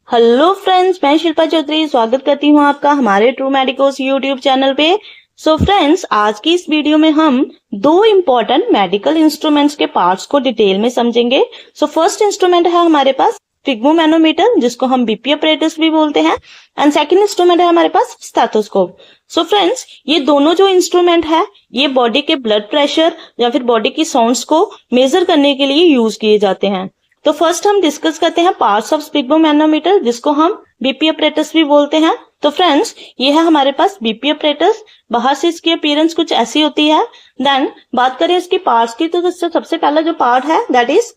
Hello friends, मैं शिल्पा चौधरी स्वागत करती हूँ आपका हमारे ट्रू मेडिकोस यूट्यूब चैनल पे। सो फ्रेंड्स, आज की इस वीडियो में हम दो इम्पोर्टेंट मेडिकल इंस्ट्रूमेंट्स के पार्ट्स को डिटेल में समझेंगे। सो फर्स्ट इंस्ट्रूमेंट है हमारे पास स्फिग्मोमैनोमीटर, जिसको हम बीपी अपरेटस भी बोलते हैं, एंड सेकंड इंस्ट्रूमेंट है हमारे पास स्टेथोस्कोप। सो फ्रेंड्स, ये दोनों जो इंस्ट्रूमेंट है ये बॉडी के ब्लड प्रेशर या फिर बॉडी की साउंड्स को मेजर करने के लिए यूज किए जाते हैं। तो फर्स्ट हम डिस्कस करते हैं पार्ट्स ऑफ स्फिग्मोमैनोमीटर, जिसको हम बीपी अपरेटस भी बोलते हैं। तो फ्रेंड्स, ये है हमारे पास बीपी अपरेटस। बाहर से इसकी अपीयरेंस कुछ ऐसी होती है। देन बात करें इसकी पार्ट्स की, तो सबसे पहला जो पार्ट है दैट इज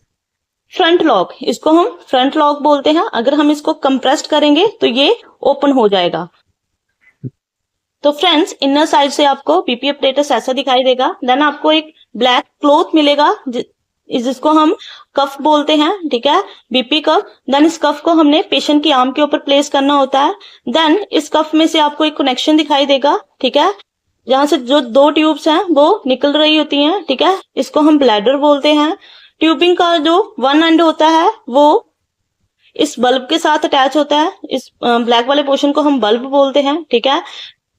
फ्रंट लॉक। इसको हम फ्रंट लॉक बोलते हैं। अगर हम इसको कंप्रेस्ड करेंगे तो ये ओपन हो जाएगा। तो फ्रेंड्स, इनर साइड से आपको बीपी अपरेटस ऐसा दिखाई देगा। देन आपको एक ब्लैक क्लॉथ मिलेगा जिसको हम कफ बोलते हैं, ठीक है, बीपी कफ। देन इस कफ को हमने पेशेंट की आर्म के ऊपर प्लेस करना होता है। देन इस कफ में से आपको एक कनेक्शन दिखाई देगा, ठीक है, जहां से जो दो ट्यूब्स हैं वो निकल रही होती हैं, ठीक है। इसको हम ब्लैडर बोलते हैं। ट्यूबिंग का जो वन एंड होता है वो इस बल्ब के साथ अटैच होता है। इस ब्लैक वाले पोर्शन को हम बल्ब बोलते हैं, ठीक है।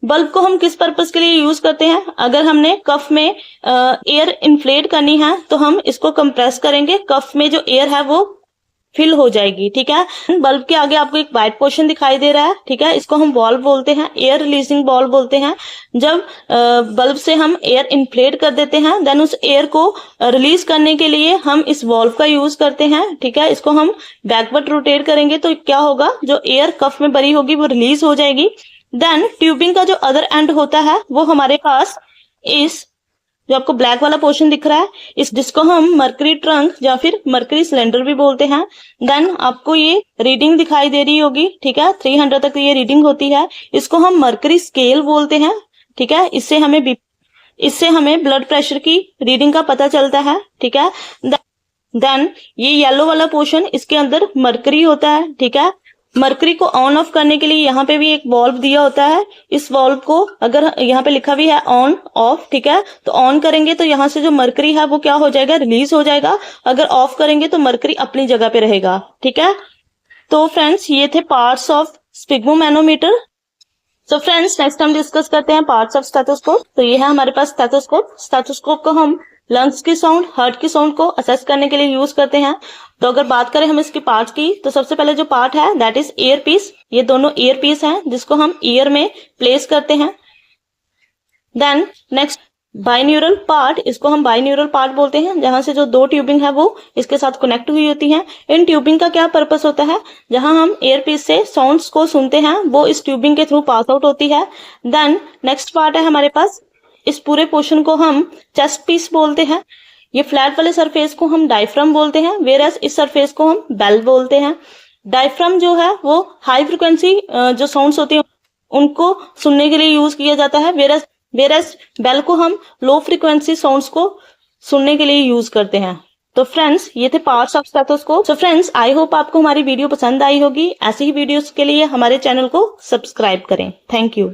बल्ब को हम किस पर्पस के लिए यूज करते हैं? अगर हमने कफ में एयर इन्फ्लेट करनी है तो हम इसको कंप्रेस करेंगे, कफ में जो एयर है वो फिल हो जाएगी, ठीक है। बल्ब के आगे आपको एक व्हाइट पोर्शन दिखाई दे रहा है, ठीक है, इसको हम वॉल्व बोलते हैं, एयर रिलीजिंग वॉल्व बोलते हैं। जब बल्ब से हम एयर इन्फ्लेट कर देते हैं, देन उस एयर को रिलीज करने के लिए हम इस वॉल्व का यूज करते हैं, ठीक है। इसको हम बैकवर्ड रोटेट करेंगे तो क्या होगा, जो एयर कफ में भरी होगी वो रिलीज हो जाएगी। देन ट्यूबिंग का जो अदर एंड होता है वो हमारे पास इस जो आपको ब्लैक वाला पोर्शन दिख रहा है, इस जिसको हम मर्करी ट्रंक या फिर मर्करी सिलेंडर भी बोलते हैं। देन आपको ये रीडिंग दिखाई दे रही होगी, ठीक है, 300 तक ये रीडिंग होती है। इसको हम मर्करी स्केल बोलते हैं, ठीक है। इससे हमें ब्लड प्रेशर की रीडिंग का पता चलता है, ठीक है। देन ये येलो वाला पोर्शन, इसके अंदर मर्करी होता है, ठीक है। मर्करी को ऑन ऑफ करने के लिए यहाँ पे भी एक वॉल्व दिया होता है। इस वॉल्व को अगर यहाँ पे लिखा भी है ऑन ऑफ, ठीक है, तो ऑन करेंगे तो यहाँ से जो मर्करी है वो क्या हो जाएगा, रिलीज हो जाएगा। अगर ऑफ करेंगे तो मर्करी अपनी जगह पे रहेगा, ठीक है। तो फ्रेंड्स, ये थे parts of sphygmomanometer. So friends, next हम डिस्कस करते हैं पार्ट्स ऑफ स्टेथोस्कोप। तो ये है हमारे पास स्टेथोस्कोप। स्टेथोस्कोप को हम लंग्स की साउंड, हार्ट की साउंड को असेस करने के लिए यूज करते हैं। तो अगर बात करें हम इसकी पार्ट की, तो सबसे पहले जो पार्ट है दैट इज ईयर पीस। ये दोनों ईयर पीस हैं जिसको हम ईयर में प्लेस करते हैं। देन नेक्स्ट बाइन्यूरल पार्ट, इसको हम बाइन्यूरल पार्ट बोलते हैं, जहां से जो दो ट्यूबिंग है वो इसके साथ कनेक्ट हुई होती हैं। इन ट्यूबिंग का क्या पर्पस होता है, जहां हम एयर पीस से साउंड्स को सुनते हैं वो इस ट्यूबिंग के थ्रू पास आउट होती है। देन नेक्स्ट पार्ट है हमारे पास, इस पूरे पोर्शन को हम चेस्ट पीस बोलते हैं। ये फ्लैट वाले सरफेस को हम डायफ्राम बोलते हैं, वेयरएज इस सरफेस को हम बेल बोलते हैं। डायफ्राम जो है वो हाई फ्रिक्वेंसी जो साउंड्स होती है उनको सुनने के लिए यूज किया जाता है, वेयरएज बेल को हम लो फ्रिक्वेंसी साउंड्स को सुनने के लिए यूज करते हैं। तो फ्रेंड्स, ये थे parts of stethoscope. So friends, I hope आपको हमारी वीडियो पसंद आई होगी। ऐसी ही वीडियोस के लिए हमारे चैनल को सब्सक्राइब करें। Thank you.